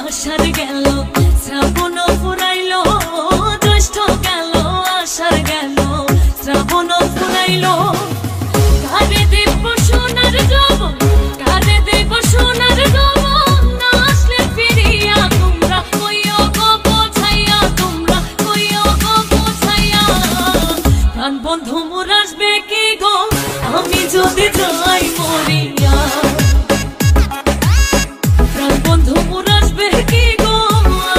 আষাঢ় গেল শ্রাবণ ফুরাইলো, জ্যৈষ্ঠ গেল আষাঢ় গেল শ্রাবণ ফুরাইলো। কারে দেব সোনার যৌবন, কারে দেব সোনার যৌবন, না আসলে ফিরিয়া তোমরা কইও গো বোঝাইয়া, তোমরা কইও গো বোঝাইয়া। প্রাণ বন্ধু মোর আসবে কি গো আমি যদি যাই মরিয়া, প্রাণ বন্ধু মোর আসবে কি গো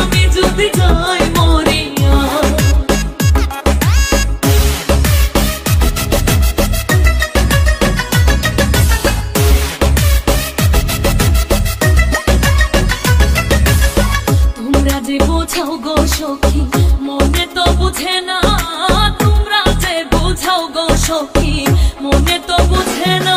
আমি যদি যাই মরিয়া। তোমরা যে বোঝাও গো সখী মনে তো বুঝে না, তোমরা যে বোঝাও গো সখী মনে তো বুঝে না।